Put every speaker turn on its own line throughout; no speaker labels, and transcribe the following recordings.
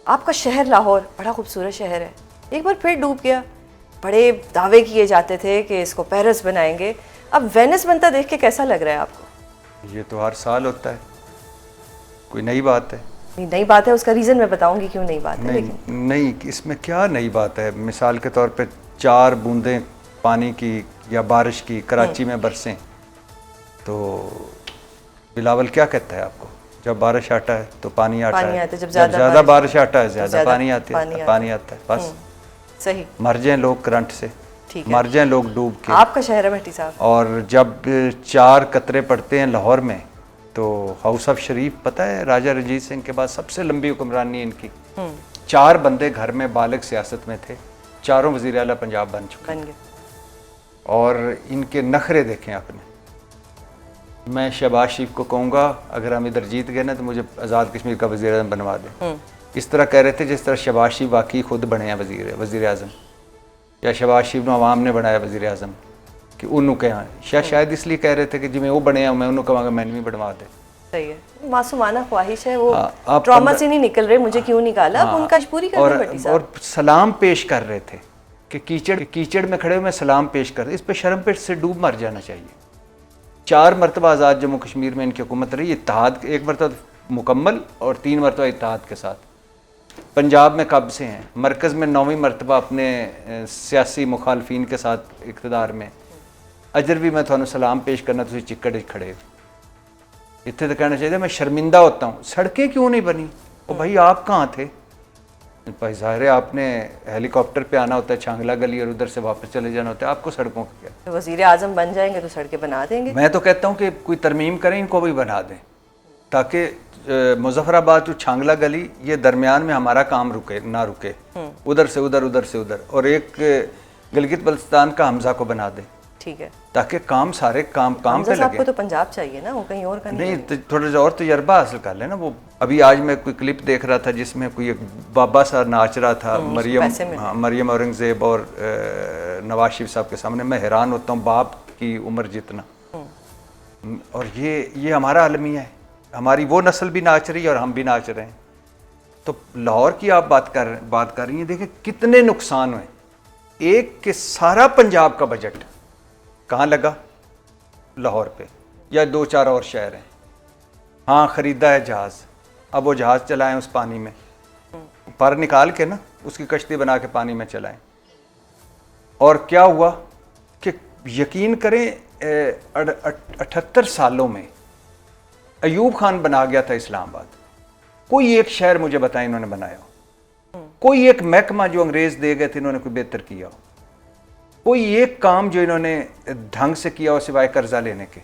आपका शहर लाहौर बड़ा खूबसूरत शहर है, एक बार फिर डूब गया। बड़े दावे किए जाते थे कि इसको पेरिस बनाएंगे, अब वेनिस बनता देख के कैसा लग रहा है आपको?
ये तो हर साल होता है, कोई नई बात है?
नई बात है, उसका रीज़न मैं बताऊंगी क्यों नई बात है।
नहीं
लेकिन
नहीं, इसमें क्या नई बात है? मिसाल के तौर पे 4 बूंदें पानी की या बारिश की कराची में बरसें तो बिलावल क्या कहता है आपको? जब बारिश आता है तो पानी आता है, जब ज़्यादा बारिश आता है ज़्यादा पानी आता है, बस
सही।
मर जाएं लोग करंट से, मर जाएं लोग डूब के।
आपका शहर है भट्टी साहब।
और जब 4 कतरे पड़ते हैं लाहौर में तो हाउस ऑफ शरीफ, पता है राजा रंजीत सिंह के बाद सबसे लंबी हुक्मरानी इनकी। 4 बंदे घर में बालिग सियासत में थे, चारों वज़ीर आला पंजाब बन चुके हैं। और इनके नखरे देखें आपने। मैं शहबाज शरीफ को कहूँगा अगर हम इधर जीत गए ना तो मुझे आज़ाद कश्मीर का वज़ीर आज़म बनवा दें। इस तरह कह रहे थे जिस तरह शहबाज शरीफ वाकई खुद बने हैं वज़ीर आज़म, या शहबाज शरीफ ने अवाम ने बनाया वज़ीर आज़म कि उन्होंने कहा, शायद इसलिए कह रहे थे कि जिमें वो बने हैं मैं उन्होंने कहूँगा मैंने भी बनवा दे।
सही है, मासूमाना ख्वाहिश है, वो ट्रॉमा से नहीं निकल रहे, मुझे क्यों निकाला, अब उनका पूरी कर भट्टी साहब।
और सलाम पेश कर रहे थे कि कीचड़ में खड़े हुए मैं सलाम पेश कर रहे, इस पर शर्म पे से डूब मर जाना चाहिए। 4 मरतबा आज़ाद जम्मू कश्मीर में इनकी हुकूमत रही, इत्तेहाद, 1 मरतबा मुकम्मल और 3 मरतबा इत्तेहाद के साथ। पंजाब में कब से हैं, मरकज़ में 9वीं मरतबा अपने सियासी मुखालफिन के साथ इक़्तिदार में। अजर भी मैं थानू सलाम पेश करना, तुम चिक्कड़ खड़े इतने तो कहना चाहिए मैं शर्मिंदा होता हूँ। सड़कें क्यों नहीं बनी? ओ भाई आप कहाँ थे भाई? ज़ाहिर है आपने हेलीकॉप्टर पे आना होता है छांगला गली और उधर से वापस चले जाना होता है, आपको सड़कों का क्या?
तो वज़ीर आज़म बन जाएंगे तो सड़कें बना देंगे।
मैं तो कहता हूँ कि कोई तरमीम करें, इनको भी बना दें ताकि मुजफ्फराबाद टू छांगला गली ये दरमियान में हमारा काम ना रुके, उधर से उधर, उधर से उधर, और एक गिलगित बल्तिस्तान का हमजा को बना दें।
ठीक है,
ताकि काम सारे काम पे लगे।
आपको तो पंजाब चाहिए ना, वो कहीं और का
नहीं तो थोड़ा सा और तजर्बा हासिल कर लेना। वो अभी आज मैं कोई क्लिप देख रहा था जिसमें कोई एक बाबा सा नाच रहा था मरियम औरंगजेब और नवाज शरीफ साहब के सामने। मैं हैरान होता हूँ, बाप की उम्र जितना। और ये हमारा अलमिया है, हमारी वो नस्ल भी नाच रही है और हम भी नाच रहे हैं। तो लाहौर की आप बात कर रही हैं, देखिए कितने नुकसान हुए। एक के सारा पंजाब का बजट कहाँ लगा? लाहौर पे, या 2-4 और शहर हैं। हाँ ख़रीदा है जहाज़, अब वो जहाज़ चलाएं उस पानी में, पर निकाल के ना उसकी कश्ती बना के पानी में चलाएं। और क्या हुआ कि यकीन करें 78 सालों में अयूब खान बना गया था इस्लामाबाद। कोई एक शहर मुझे बताएं इन्होंने बनाया हो, कोई एक महकमा जो अंग्रेज़ दे गए थे इन्होंने कोई बेहतर किया हो, कोई एक काम जो इन्होंने ढंग से किया हो सिवाय कर्जा लेने के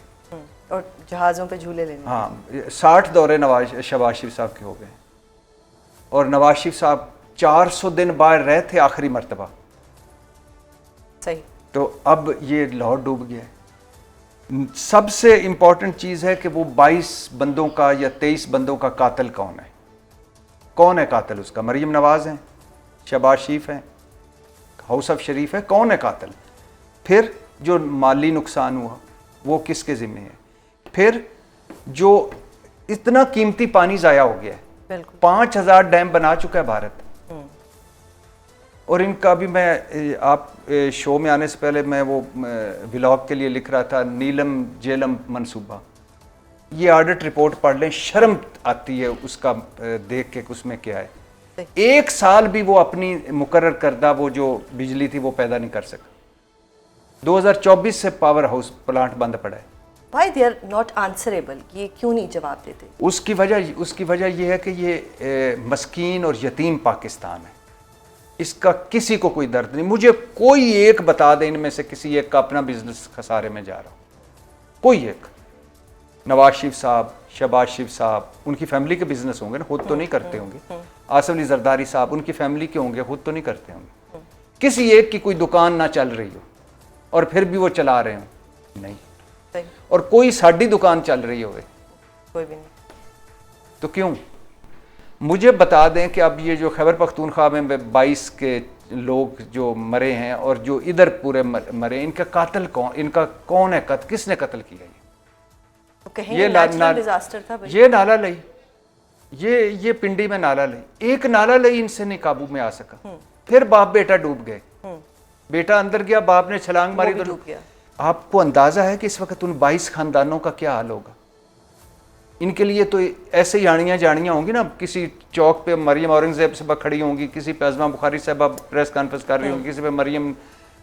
और जहाज़ों पे झूले लेने।
हाँ 60 दौरे शहबाज शरीफ साहब के हो गए। और नवाज शरीफ साहब 400 दिन बाहर रहे थे आखिरी मरतबा।
सही। तो
अब ये लाहौर डूब गया है। सबसे इम्पॉर्टेंट चीज़ है कि वो 22 बंदों का या 23 बंदों का कातिल कौन है? कौन है कातिल उसका? मरीम नवाज हैं, शहबाज शरीफ हैं, हाउस ऑफ शरीफ है, कौन है कातिल? फिर जो माली नुकसान हुआ वो किसके ज़िम्मे है? फिर जो इतना कीमती पानी ज़ाया हो गया है, 5000 डैम बना चुका है भारत। और इनका भी मैं आप शो में आने से पहले मैं वो व्लॉग के लिए लिख रहा था, नीलम जेलम मनसूबा। ये ऑडिट रिपोर्ट पढ़ लें, शर्म आती है उसका देख के उसमें क्या है। 1 साल भी वो अपनी मुकर्रर करदा वो जो बिजली थी वो पैदा नहीं कर सका। 2024 से पावर हाउस प्लांट बंद पड़ा है।
Why they are not answerable? ये क्यों नहीं जवाब देते?
उसकी वजह ये है कि ये मस्कीन और यतीम पाकिस्तान है। इसका किसी को कोई दर्द नहीं। मुझे कोई एक बता दे इनमें से किसी एक का अपना बिजनेस खसारे में जा रहा हो, कोई एक। नवाज शरीफ साहब, शहबाज शरीफ साहब, उनकी फैमिली के बिजनेस होंगे ना, खुद तो नहीं करते होंगे। आसिफ अली जरदारी साहब, उनकी फैमिली के होंगे, खुद तो नहीं करते होंगे। किसी एक की कोई दुकान ना चल रही हो और फिर भी वो चला रहे हो, नहीं। और कोई साड़ी दुकान चल रही हो,
कोई भी नहीं,
तो क्यों? मुझे बता दें कि अब ये जो खैबर पख्तूनख्वा में 22 के लोग जो मरे हैं और जो इधर पूरे मरे, इनका कातिल कौन? इनका कौन है? किसने कत्ल किया?
ये नेचुरल डिजास्टर था।
ये नाला लई ये पिंडी में नाला लई, एक नाला लई इनसे नहीं काबू में आ सका। फिर बाप बेटा डूब गए, बेटा अंदर गया, बाप ने छलांग मारी तो
डूब गया।
आपको अंदाजा है कि इस वक्त उन 22 खानदानों का क्या हाल होगा। इनके लिए तो ऐसे ही आड़ियाँ जाड़ियाँ होंगी ना, किसी चौक पे मरियम औरंगजेब साहबा खड़ी होंगी, किसी पे अज़मा बुखारी साहबा प्रेस कॉन्फ्रेंस कर रही होंगी, किसी पे मरियम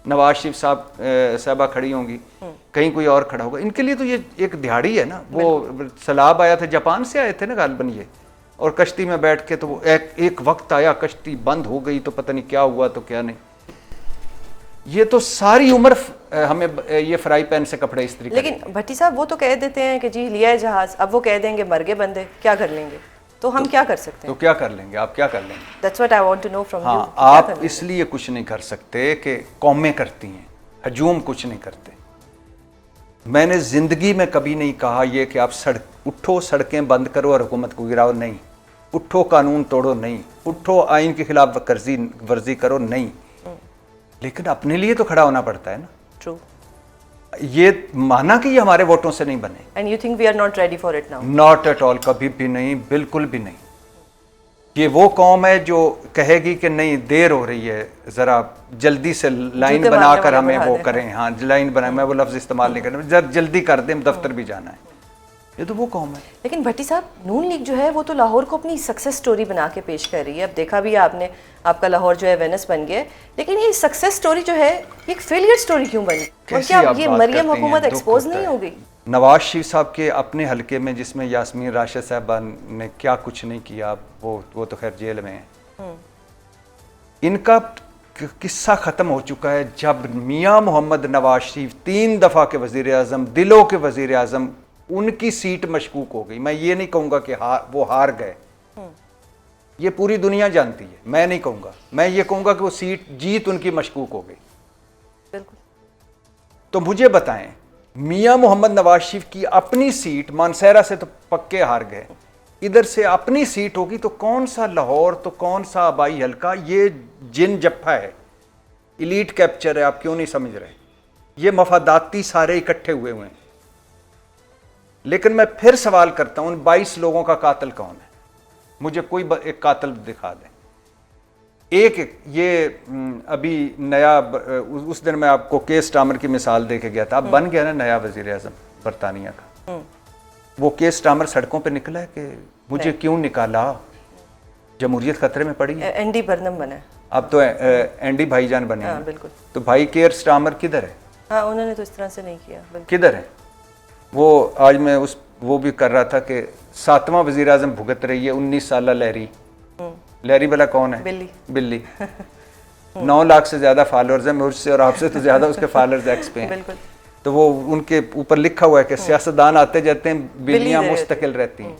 नवाज शरीफ साहबा खड़ी होंगी, कहीं कोई और खड़ा होगा। इनके लिए तो ये एक दिहाड़ी है ना। वो सैलाब आया था, जापान से आए थे ना गालबन ये, और कश्ती में बैठ के, तो वो एक वक्त आया कश्ती बंद हो गई, तो पता नहीं क्या हुआ तो क्या नहीं। ये तो सारी उम्र हमें ये फ्राई पैन से कपड़े इस्त्री करें।
लेकिन भट्टी साहब वो तो कह देते हैं कि जी लिया है जहाज, अब वो कह देंगे मर गए बंदे, क्या कर लेंगे? तो हम क्या कर सकते हैं?
तो क्या कर लेंगे? आप क्या कर लेंगे?
That's what I want to know from you.
हाँ, आप इसलिए कुछ नहीं कर सकते कि कौमें करती हैं, हजूम कुछ नहीं करते। मैंने जिंदगी में कभी नहीं कहा ये कि आप उठो सड़कें बंद करो और हुकूमत को गिराओ, नहीं। उठो कानून तोड़ो, नहीं। उठो आइन के खिलाफ वर्जी करो, नहीं। लेकिन अपने लिए तो खड़ा होना पड़ता है ना।
ट्रू।
ये माना कि ये हमारे वोटों से नहीं बने।
And you think we are not ready for it now?
Not at all, कभी भी नहीं, बिल्कुल भी नहीं। ये वो कौम है जो कहेगी कि नहीं देर हो रही है, जरा जल्दी से लाइन बनाकर हमें वो करें। हाँ, लाइन बनाए, मैं वो लफ्ज इस्तेमाल नहीं कर रहा, जल्दी कर दें, दफ्तर भी जाना है। ये तो वो कौम है।
लेकिन भट्टी साहब, नून लीग जो है वो तो लाहौर को अपनी सक्सेस स्टोरी बना के पेश कर रही है। अब देखा भी आपने, आपका लाहौर जो है वेनिस बन गया, लेकिन ये सक्सेस स्टोरी जो है ये एक फेलियर स्टोरी क्यों बनी? और क्या ये मरियम हुकूमत एक्सपोज नहीं हो गई?
नवाज शरीफ साहब के अपने हलके में, जिसमें यास्मीन राशिद साहबा ने क्या कुछ नहीं किया, वो तो खैर जेल में है। इनका किस्सा ख़त्म हो चुका है। जब मियाँ मोहम्मद नवाज शरीफ 3 दफ़ा के वज़ीर आज़म, दिलों के वज़ीर आज़म, उनकी सीट मशकूक हो गई। मैं ये नहीं कहूँगा कि वो हार गए, ये पूरी दुनिया जानती है, मैं नहीं कहूँगा। मैं ये कहूँगा कि वो जीत उनकी मशकूक हो गई।
बिल्कुल।
तो मुझे बताएं, मियाँ मोहम्मद नवाज शरीफ की अपनी सीट, मानसहरा से तो पक्के हार गए, इधर से अपनी सीट होगी तो कौन सा लाहौर, तो कौन सा आबाई हल्का, ये जिन जप्फा है, इलीट कैप्चर है। आप क्यों नहीं समझ रहे? ये मफादाती सारे इकट्ठे हुए हैं। लेकिन मैं फिर सवाल करता हूं, उन 22 लोगों का कातिल कौन है? मुझे कोई एक कातिल दिखा दें। एक ये अभी नया, उस दिन मैं आपको केस स्टामर की मिसाल दे के गया था। अब बन गया ना नया वजीर आज़म बरतानिया का। वो केस स्टामर सड़कों पे निकला है कि मुझे क्यों निकाला, जमहूरियत खतरे में पड़ी है।
एंडी बर्नम बना है
अब तो, एंडी भाईजान बने।
हाँ, बिल्कुल।
तो भाई केयर स्टामर किधर है?
हाँ, उन्होंने तो इस तरह से नहीं किया।
किधर है वो? आज मैं वो भी कर रहा था कि 7वां वजीर आज़म भुगत रही है 19 साल लहरी। लहरी वाला कौन है? बिल्ली। 9 लाख से ज़्यादा फॉलोअर्स हैं, मुझसे और आपसे तो ज़्यादा उसके फॉलोअर्स एक्स पे हैं। तो वो उनके ऊपर लिखा हुआ है कि सियासतदान आते जाते हैं, बिल्लियाँ मुस्तकिल रहती हैं।